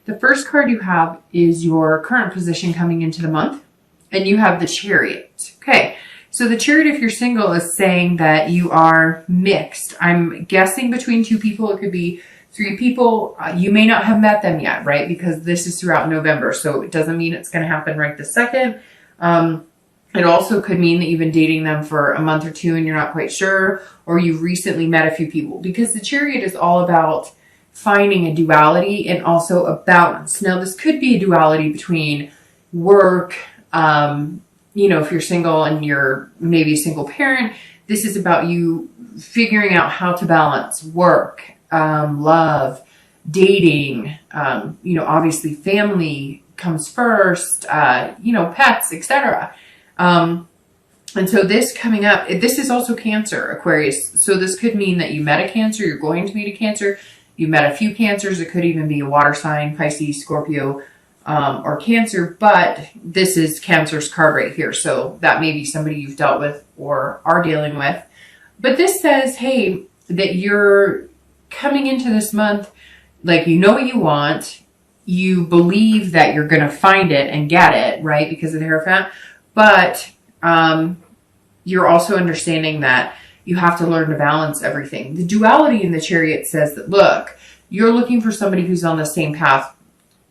The first card you have is your current position coming into the month, and you have the Chariot. Okay, so the Chariot, if you're single, is saying that you are mixed. I'm guessing between two people. It could be three people. You may not have met them yet, right? Because this is throughout November, so it doesn't mean it's going to happen right this second. It also could mean that you've been dating them for a month or two and you're not quite sure, or you've recently met a few people, because the Chariot is all about finding a duality and also a balance. Now, this could be a duality between work, if you're single and you're maybe a single parent. This is about you figuring out how to balance work, love, dating, obviously family comes first, pets, etc. And so this coming up, this is also Cancer, Aquarius. So this could mean that you met a Cancer, you're going to meet a Cancer, you met a few Cancers. It could even be a water sign, Pisces, Scorpio, or Cancer, but this is Cancer's card right here. So that may be somebody you've dealt with or are dealing with. But this says, hey, that you're coming into this month, like, you know what you want, you believe that you're going to find it and get it, right? Because of the Hierophant. But you're also understanding that you have to learn to balance everything. The duality in the Chariot says that, look, you're looking for somebody who's on the same path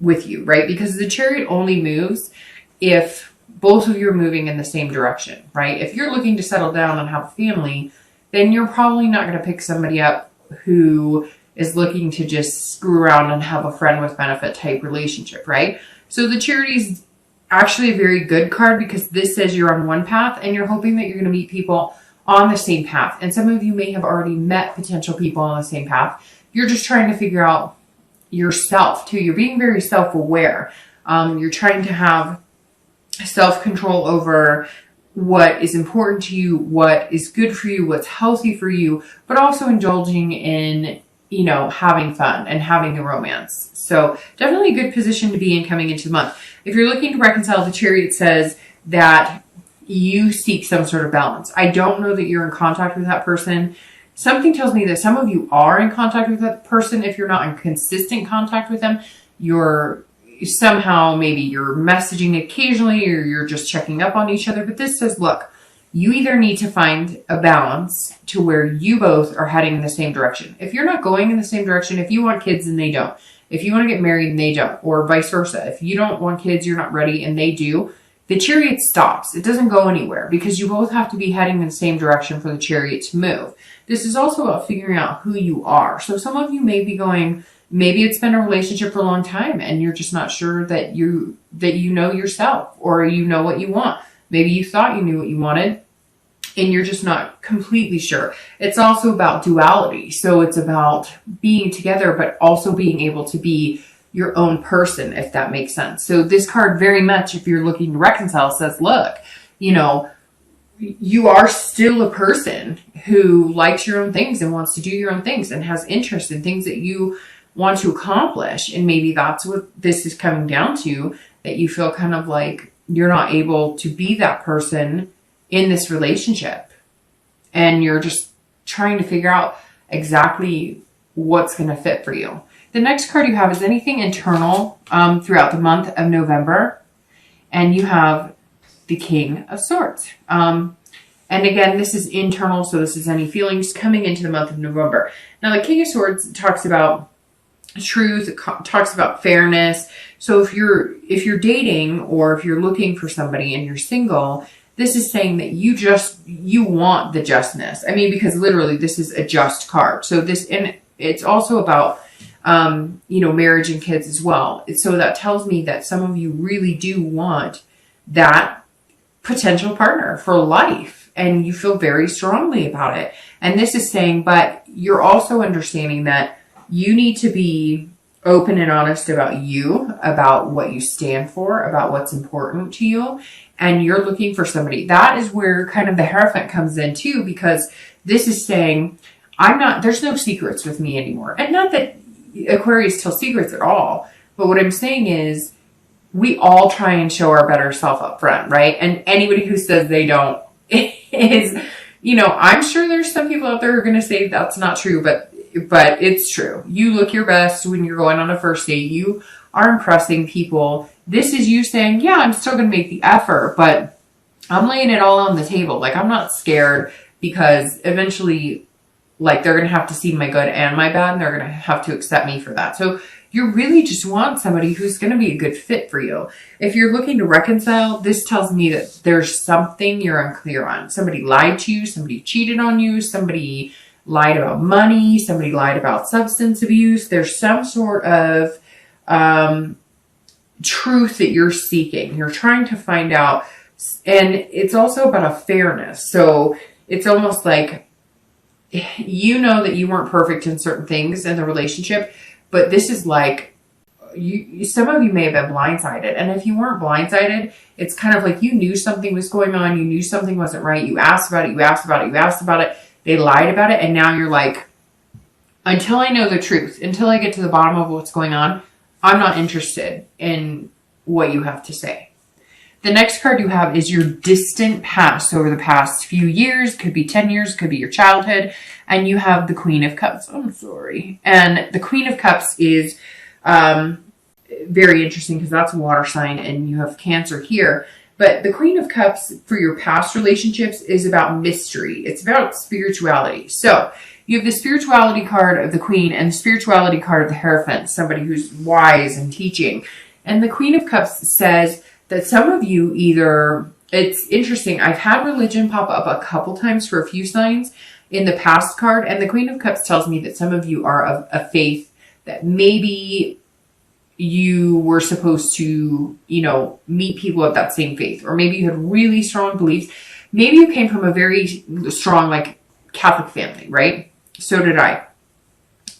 with you, right? Because the Chariot only moves if both of you are moving in the same direction, right? If you're looking to settle down and have a family, then you're probably not going to pick somebody up who is looking to just screw around and have a friend with benefit type relationship, right? So the Chariot is actually a very good card, because this says you're on one path and you're hoping that you're going to meet people on the same path. And some of you may have already met potential people on the same path. You're just trying to figure out yourself too. You're being very self-aware. You're trying to have self-control over what is important to you, what is good for you, what's healthy for you, but also indulging in, having fun and having the romance. So definitely a good position to be in coming into the month. If you're looking to reconcile, the Chariot says that you seek some sort of balance. I don't know that you're in contact with that person. Something tells me that some of you are in contact with that person. If you're not in consistent contact with them, you're somehow, maybe you're messaging occasionally, or you're just checking up on each other. But this says, look, you either need to find a balance to where you both are heading in the same direction. If you're not going in the same direction, if you want kids and they don't, if you want to get married and they don't, or vice versa, if you don't want kids, you're not ready and they do, the Chariot stops. It doesn't go anywhere, because you both have to be heading in the same direction for the Chariot to move. This is also about figuring out who you are. So some of you may be going, maybe it's been a relationship for a long time and you're just not sure that you know yourself, or you know what you want. Maybe you thought you knew what you wanted and you're just not completely sure. It's also about duality. So it's about being together, but also being able to be your own person, if that makes sense. So this card very much, if you're looking to reconcile, says, look, you are still a person who likes your own things and wants to do your own things and has interest in things that you want to accomplish. And maybe that's what this is coming down to, that you feel kind of like you're not able to be that person in this relationship. And you're just trying to figure out exactly what's going to fit for you. The next card you have is anything internal throughout the month of November. And you have the King of Swords. And again, this is internal, so this is any feelings coming into the month of November. Now, the King of Swords talks about truth, it talks about fairness. So if you're dating, or if you're looking for somebody and you're single, this is saying that you want the justness. I mean, because literally this is a just card. So and it's also about marriage and kids as well. So that tells me that some of you really do want that potential partner for life, and you feel very strongly about it. And this is saying, but you're also understanding that you need to be open and honest about you, about what you stand for, about what's important to you. And you're looking for somebody. That is where kind of the Hierophant comes in too, because this is saying, there's no secrets with me anymore. And not that Aquarius tells secrets at all, but what I'm saying is, we all try and show our better self up front, right? And anybody who says they don't is, I'm sure there's some people out there who are going to say that's not true, but but it's true. You look your best when you're going on a first date. You are impressing people. This is you saying, yeah, I'm still going to make the effort, but I'm laying it all on the table. Like, I'm not scared, because eventually, like, they're going to have to see my good and my bad, and they're going to have to accept me for that. So you really just want somebody who's going to be a good fit for you. If you're looking to reconcile, this tells me that there's something you're unclear on. Somebody lied to you, somebody cheated on you, somebody lied about money, somebody lied about substance abuse. There's some sort of truth that you're seeking. You're trying to find out. And it's also about a fairness. So it's almost like, you know that you weren't perfect in certain things in the relationship, but this is like, some of you may have been blindsided. And if you weren't blindsided, it's kind of like you knew something was going on. You knew something wasn't right. You asked about it. You asked about it. You asked about it. They lied about it. And now you're like, until I know the truth, until I get to the bottom of what's going on, I'm not interested in what you have to say. The next card you have is your distant past, over the past few years. Could be 10 years, could be your childhood. And you have the Queen of Cups. I'm sorry. And the Queen of Cups is very interesting, because that's a water sign, and you have Cancer here. But the Queen of Cups for your past relationships is about mystery. It's about spirituality. So you have the spirituality card of the Queen and the spirituality card of the Hierophant, somebody who's wise and teaching. And the Queen of Cups says that some of you either, it's interesting, I've had religion pop up a couple times for a few signs in the past card, and the Queen of Cups tells me that some of you are of a faith that maybe you were supposed to, meet people of that same faith, or maybe you had really strong beliefs. Maybe you came from a very strong, like, Catholic family, right? So did I.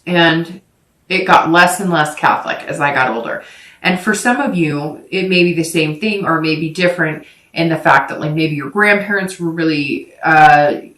And it got less and less Catholic as I got older. And for some of you, it may be the same thing, or maybe different in the fact that, like, maybe your grandparents were really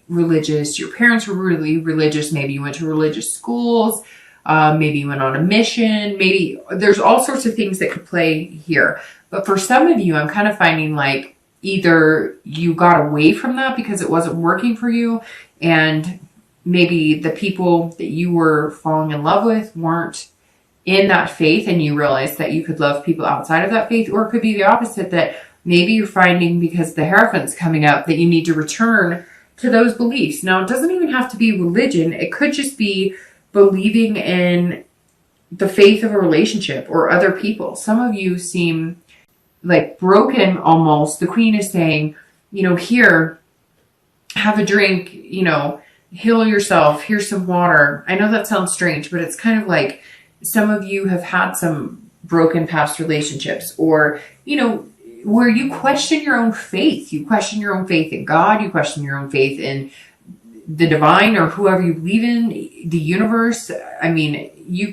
religious, your parents were really religious, maybe you went to religious schools, maybe you went on a mission, maybe there's all sorts of things that could play here. But for some of you, I'm kind of finding like either you got away from that because it wasn't working for you, and maybe the people that you were falling in love with weren't in that faith, and you realized that you could love people outside of that faith. Or it could be the opposite, that maybe you're finding, because the Hierophant's coming up, that you need to return to those beliefs. Now, it doesn't even have to be religion. It could just be believing in the faith of a relationship or other people. Some of you seem like broken almost. The Queen is saying, here, have a drink, heal yourself. Here's some water. I know that sounds strange, but it's kind of like some of you have had some broken past relationships, or, where you question your own faith. You question your own faith in God. You question your own faith in the divine, or whoever you believe in, the universe. I mean,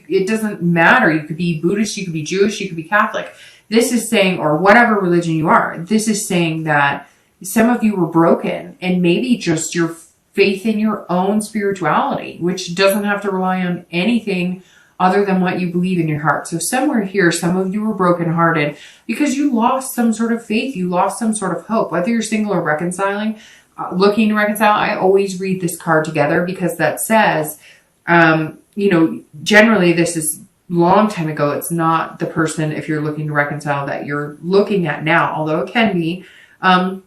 it doesn't matter. You could be Buddhist, you could be Jewish, you could be Catholic. This is saying, or whatever religion you are, this is saying that some of you were broken, and maybe just your faith in your own spirituality, which doesn't have to rely on anything other than what you believe in your heart. So somewhere here, some of you were brokenhearted because you lost some sort of faith. You lost some sort of hope, whether you're single or reconciling. Looking to reconcile, I always read this card together, because that says, generally this is long time ago. It's not the person, if you're looking to reconcile, that you're looking at now, although it can be. I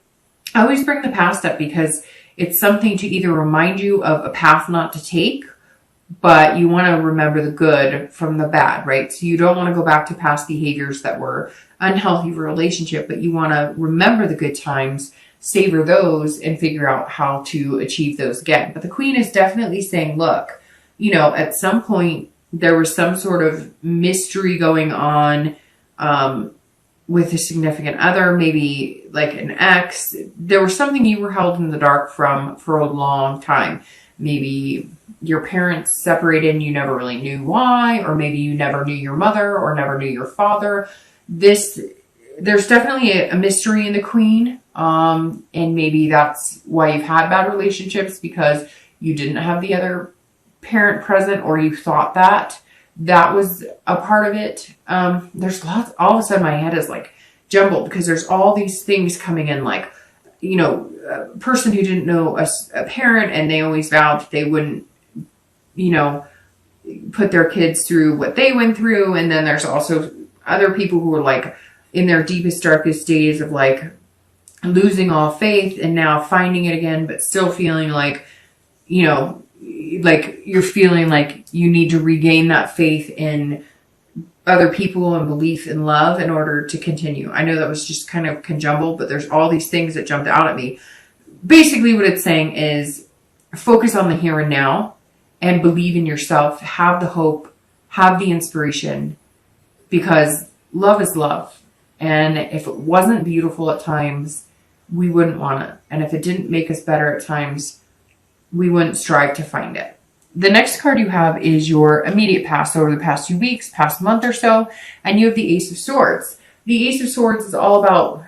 always bring the past up because it's something to either remind you of a path not to take, but you want to remember the good from the bad, right? So you don't want to go back to past behaviors that were unhealthy for a relationship, but you want to remember the good times, savor those, and figure out how to achieve those again. But the Queen is definitely saying, look, at some point there was some sort of mystery going on with a significant other, maybe like an ex. There was something you were held in the dark from for a long time. Maybe your parents separated and you never really knew why, or maybe you never knew your mother or never knew your father. There's definitely a mystery in the Queen. And maybe that's why you've had bad relationships, because you didn't have the other parent present, or you thought that was a part of it. There's lots, all of a sudden my head is like jumbled, because there's all these things coming in, like, a person who didn't know a parent, and they always vowed that they wouldn't, put their kids through what they went through. And then there's also other people who are like in their deepest, darkest days of like losing all faith and now finding it again, but still feeling like, you know, like you're feeling like you need to regain that faith in other people and belief in love in order to continue. I know that was just kind of conjumbled, but there's all these things that jumped out at me. Basically what it's saying is focus on the here and now and believe in yourself, have the hope, have the inspiration, because love is love. And if it wasn't beautiful at times, we wouldn't want it. And if it didn't make us better at times, we wouldn't strive to find it. The next card you have is your immediate past over the past few weeks, past month or so, and you have the Ace of Swords. The Ace of Swords is all about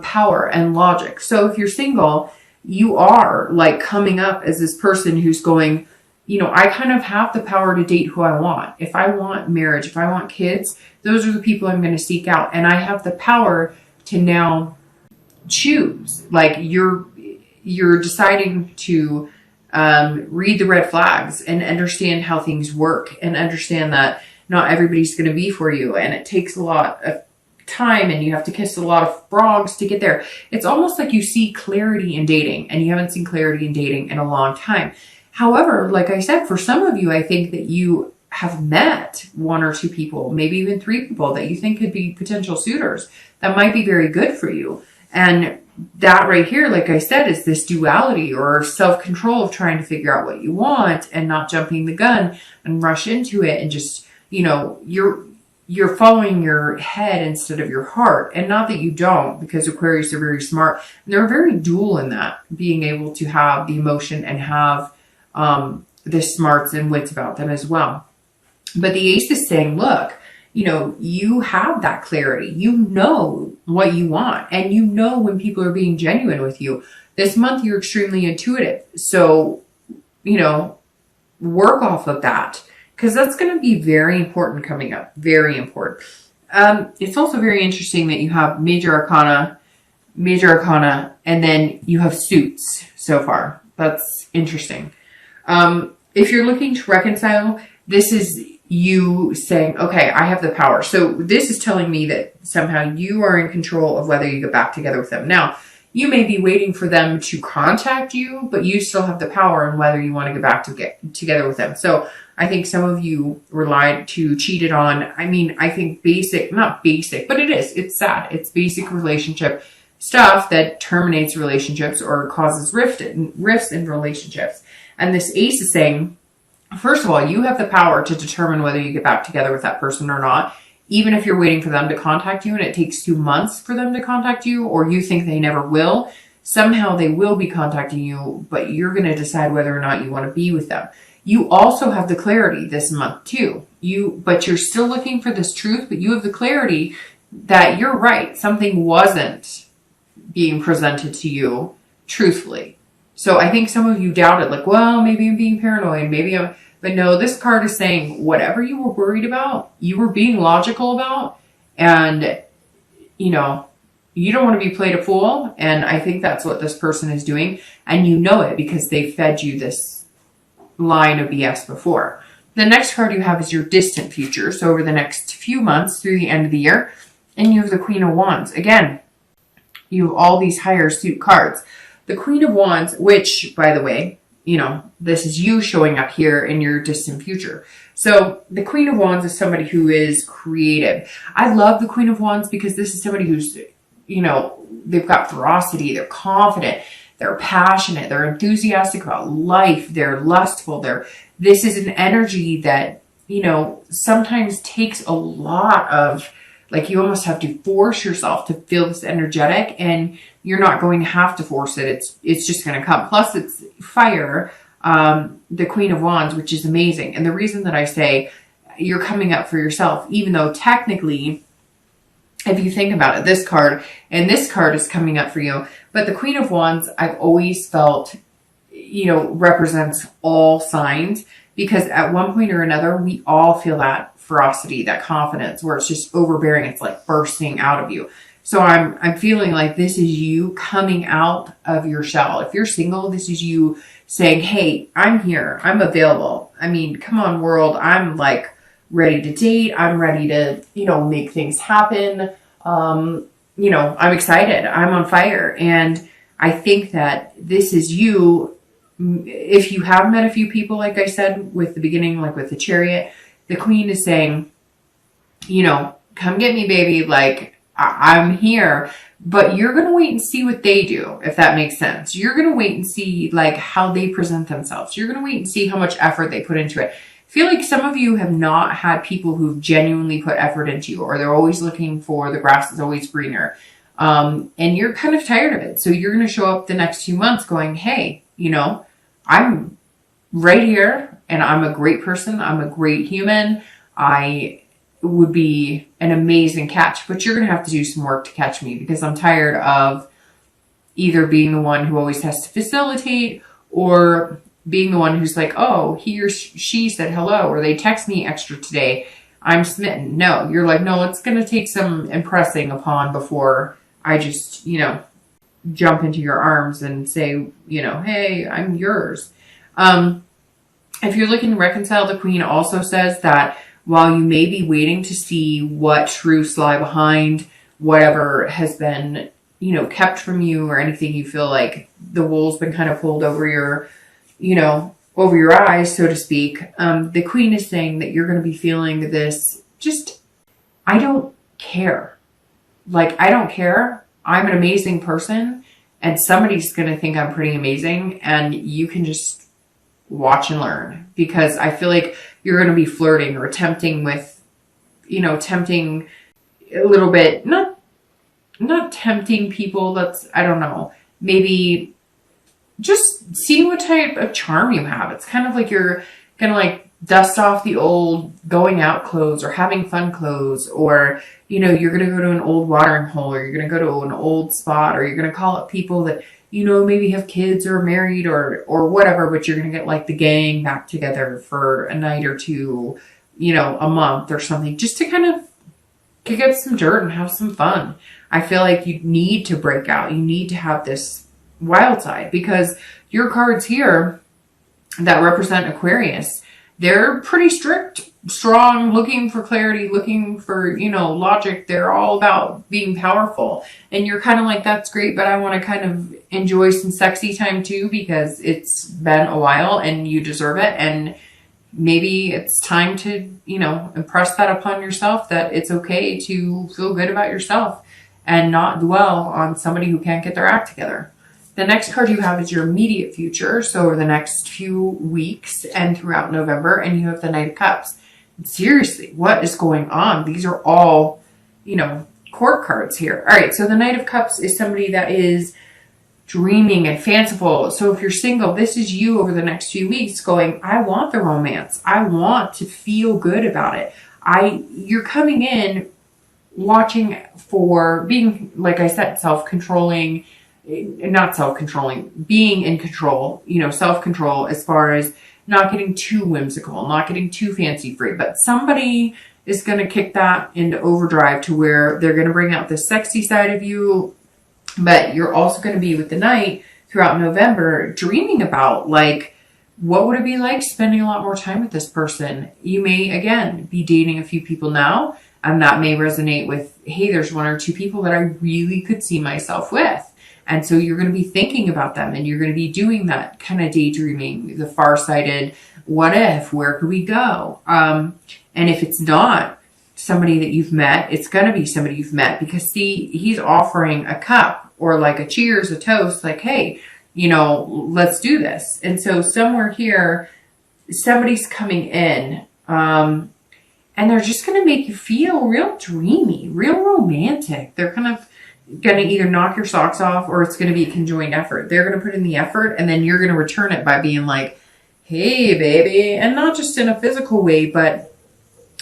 power and logic. So if you're single, you are like coming up as this person who's going, you know, I kind of have the power to date who I want. If I want marriage, if I want kids, those are the people I'm going to seek out. And I have the power to now choose. Like you're deciding to read the red flags and understand how things work and understand that not everybody's going to be for you. And it takes a lot of time and you have to kiss a lot of frogs to get there. It's almost like you see clarity in dating and you haven't seen clarity in dating in a long time. However, like I said, for some of you, I think that you have met one or two people, maybe even three people that you think could be potential suitors that might be very good for you. And that right here, like I said, is this duality or self-control of trying to figure out what you want and not jumping the gun and rush into it and just, you know, you're following your head instead of your heart. And not that you don't, because Aquarius are very smart. And they're very dual in that, being able to have the emotion and have the smarts and wits about them as well. But the Ace is saying, look, you know, you have that clarity. You know what you want. And you know when people are being genuine with you. This month, you're extremely intuitive. So, you know, work off of that. Because that's going to be very important coming up. Very important. It's also very interesting that you have Major Arcana, and then you have Suits so far. That's interesting. If you're looking to reconcile, this is you saying, okay, I have the power. So this is telling me that somehow you are in control of whether you get back together with them. Now, you may be waiting for them to contact you, but you still have the power on whether you want to get back together with them. So I think some of you were lied to, cheated on. I mean, I think not basic, but it's sad. It's basic relationship stuff that terminates relationships or causes rifts in relationships. And this Ace is saying, first of all, you have the power to determine whether you get back together with that person or not. Even if you're waiting for them to contact you and it takes 2 months for them to contact you, or you think they never will, somehow they will be contacting you, but you're going to decide whether or not you want to be with them. You also have the clarity this month too. But you're still looking for this truth, but you have the clarity that you're right. Something wasn't being presented to you truthfully. So I think some of you doubted, like, well, maybe I'm being paranoid. But no, this card is saying whatever you were worried about, you were being logical about, and, you know, you don't want to be played a fool. And I think that's what this person is doing. And you know it because they fed you this line of BS before. The next card you have is your distant future. So over the next few months through the end of the year, and you have the Queen of Wands. Again, you have all these higher suit cards. The Queen of Wands, which, by the way, you know, this is you showing up here in your distant future. So the Queen of Wands is somebody who is creative. I love the Queen of Wands because this is somebody who's, you know, they've got ferocity, they're confident, they're passionate, they're enthusiastic about life, they're lustful. This is an energy that, you know, sometimes takes a lot of, like, you almost have to force yourself to feel this energetic, and you're not going to have to force it. It's just going to come. Plus, it's fire, the Queen of Wands, which is amazing. And the reason that I say you're coming up for yourself, even though technically, if you think about it, this card is coming up for you. But the Queen of Wands, I've always felt, you know, represents all signs, because at one point or another, we all feel that ferocity, that confidence, where it's just overbearing. It's like bursting out of you. So I'm feeling like this is you coming out of your shell. If you're single, this is you saying, hey, I'm here. I'm available. I mean, come on, world. I'm like ready to date. I'm ready to, make things happen. I'm excited. I'm on fire. And I think that this is you. If you have met a few people, like I said, with the beginning, like with the Chariot, the Queen is saying, come get me, baby. Like, I'm here, but you're going to wait and see what they do, if that makes sense. You're going to wait and see like how they present themselves. You're going to wait and see how much effort they put into it. I feel like some of you have not had people who've genuinely put effort into you, or they're always looking for the grass is always greener. And you're kind of tired of it. So you're going to show up the next few months going, hey, I'm right here and I'm a great person. I'm a great human. I would be an amazing catch, but you're going to have to do some work to catch me, because I'm tired of either being the one who always has to facilitate, or being the one who's like, oh, he or she said hello, or they text me extra today, I'm smitten. No, you're like, no, it's going to take some impressing upon before I just, jump into your arms and say, hey, I'm yours. If you're looking to reconcile, the Queen also says that while you may be waiting to see what truths lie behind whatever has been, kept from you, or anything you feel like the wool's been kind of pulled over your, over your eyes, so to speak, the Queen is saying that you're going to be feeling this, just, I don't care. Like, I don't care. I'm an amazing person, and somebody's going to think I'm pretty amazing, and you can just watch and learn, because I feel like you're going to be flirting or tempting with, tempting a little bit, not tempting people. That's, I don't know, maybe just seeing what type of charm you have. It's kind of like you're going to like dust off the old going out clothes or having fun clothes, or, you're going to go to an old watering hole, or you're going to go to an old spot, or you're going to call up people that, maybe have kids or married or whatever, but you're going to get like the gang back together for a night or two, a month or something, just to kind of kick up some dirt and have some fun. I feel like you need to break out. You need to have this wild side, because your cards here that represent Aquarius, they're pretty strict, strong, looking for clarity, looking for, logic. They're all about being powerful. And you're kind of like, that's great, but I want to kind of enjoy some sexy time too, because it's been a while and you deserve it. And maybe it's time to, impress that upon yourself, that it's okay to feel good about yourself and not dwell on somebody who can't get their act together. The next card you have is your immediate future. So over the next few weeks and throughout November, and you have the Knight of Cups. Seriously, what is going on? These are all, court cards here. All right. So the Knight of Cups is somebody that is dreaming and fanciful. So if you're single, this is you over the next few weeks going, I want the romance. I want to feel good about it. You're coming in watching for being, like I said, self-controlling, not self-controlling, being in control, self-control as far as not getting too whimsical, not getting too fancy free, but somebody is going to kick that into overdrive to where they're going to bring out the sexy side of you, but you're also going to be with the Knight throughout November, dreaming about like, what would it be like spending a lot more time with this person? You may, again, be dating a few people now, and that may resonate with, hey, there's one or two people that I really could see myself with. And so you're going to be thinking about them, and you're going to be doing that kind of daydreaming, the far-sighted, what if, where could we go? And if it's not somebody that you've met, it's going to be somebody you've met, because see, he's offering a cup or like a cheers, a toast, like, hey, let's do this. And so somewhere here, somebody's coming in, and they're just going to make you feel real dreamy, real romantic. They're kind of going to either knock your socks off, or it's going to be a conjoined effort. They're going to put in the effort, and then you're going to return it by being like, hey, baby. And not just in a physical way, but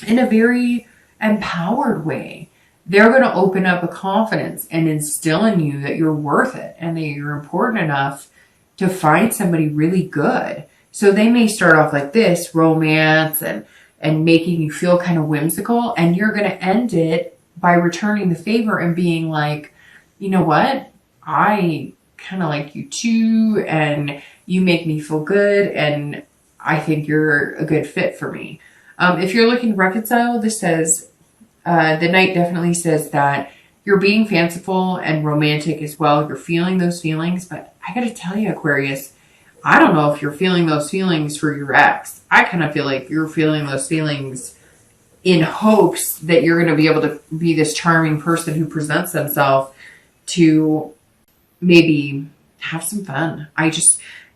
in a very empowered way. They're going to open up a confidence and instill in you that you're worth it and that you're important enough to find somebody really good. So they may start off like this, romance and making you feel kind of whimsical, and you're going to end it by returning the favor and being like, you know what? I kind of like you too, and you make me feel good, and I think you're a good fit for me. If you're looking to reconcile, this says, the Knight definitely says that you're being fanciful and romantic as well. You're feeling those feelings, but I gotta tell you, Aquarius, I don't know if you're feeling those feelings for your ex. I kind of feel like you're feeling those feelings in hopes that you're going to be able to be this charming person who presents themselves to maybe have some fun.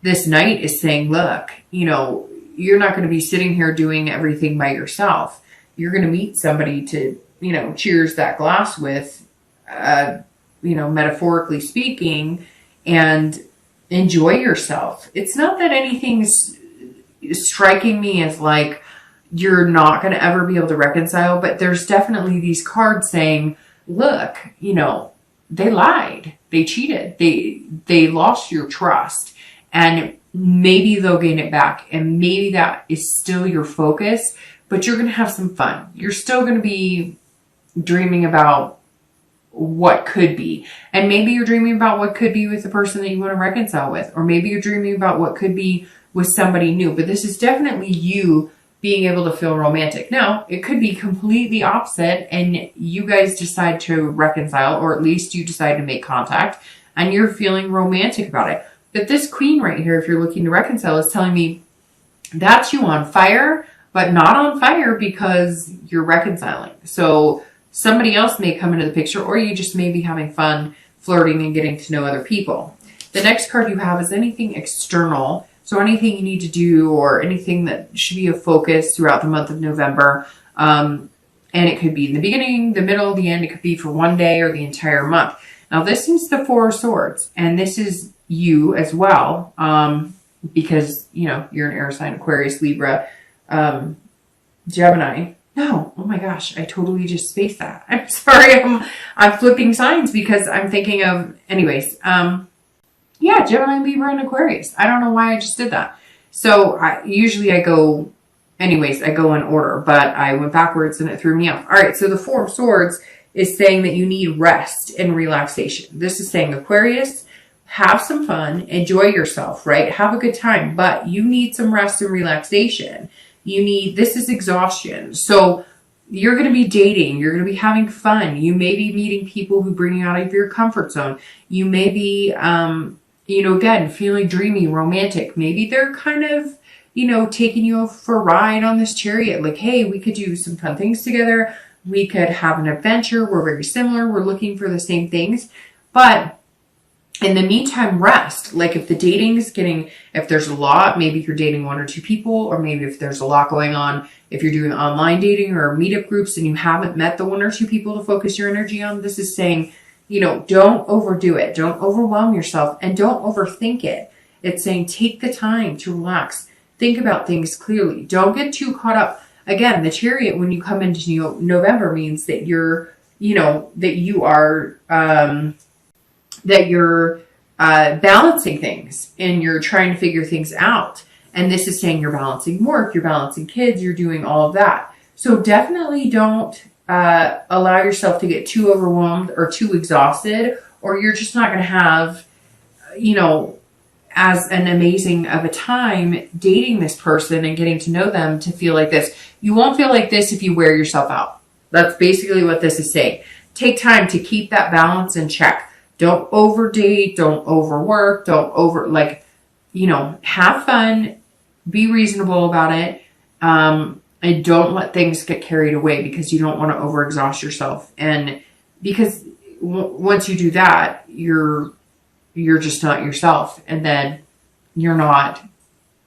This Knight is saying, look, you know, you're not going to be sitting here doing everything by yourself. You're going to meet somebody to, you know, cheers that glass with, you know, metaphorically speaking, and enjoy yourself. It's not that anything's striking me as like you're not going to ever be able to reconcile, but there's definitely these cards saying, look, you know, they lied, they cheated, they lost your trust, and maybe they'll gain it back, and maybe that is still your focus, but you're going to have some fun. You're still going to be dreaming about what could be, and maybe you're dreaming about what could be with the person that you want to reconcile with, or maybe you're dreaming about what could be with somebody new. But this is definitely you being able to feel romantic. Now, it could be completely opposite, and you guys decide to reconcile, or at least you decide to make contact, and you're feeling romantic about it. But this Queen right here, if you're looking to reconcile, is telling me that's you on fire, but not on fire because you're reconciling. So somebody else may come into the picture, or you just may be having fun flirting and getting to know other people. The next card you have is anything external. So anything you need to do, or anything that should be a focus throughout the month of November. And it could be in the beginning, the middle, the end. It could be for one day or the entire month. Now this is the Four of Swords, and this is you as well. Because, you know, you're an air sign, Aquarius, Libra, Gemini. No, oh my gosh, I totally just spaced that. I'm sorry, I'm flipping signs because I'm thinking of, anyways, yeah, Gemini, Libra, and Aquarius. I don't know why I just did that. So usually I go in order, but I went backwards and it threw me off. All right, so the Four of Swords is saying that you need rest and relaxation. This is saying, Aquarius, have some fun, enjoy yourself, right? Have a good time, but you need some rest and relaxation. This is exhaustion. So you're going to be dating. You're going to be having fun. You may be meeting people who bring you out of your comfort zone. You may be, you know, again, feeling dreamy, romantic. Maybe they're kind of, you know, taking you for a ride on this chariot. Like, hey, we could do some fun things together. We could have an adventure. We're very similar. We're looking for the same things. But in the meantime, rest. Like if the dating's if there's a lot, maybe you're dating one or two people, or maybe if there's a lot going on, if you're doing online dating or meetup groups and you haven't met the one or two people to focus your energy on, this is saying, you know, don't overdo it. Don't overwhelm yourself, and don't overthink it. It's saying take the time to relax. Think about things clearly. Don't get too caught up. Again, the Chariot, when you come into November, means that you're, you know, that you are, balancing things, and you're trying to figure things out. And this is saying you're balancing work, you're balancing kids, you're doing all of that. So definitely don't allow yourself to get too overwhelmed or too exhausted, or you're just not going to have, you know, as an amazing of a time dating this person and getting to know them to feel like this. You won't feel like this if you wear yourself out. That's basically what this is saying. Take time to keep that balance in check. Don't overdate, don't overwork, you know, have fun, be reasonable about it, and don't let things get carried away, because you don't want to overexhaust yourself. And because once you do that, you're just not yourself, and then you're not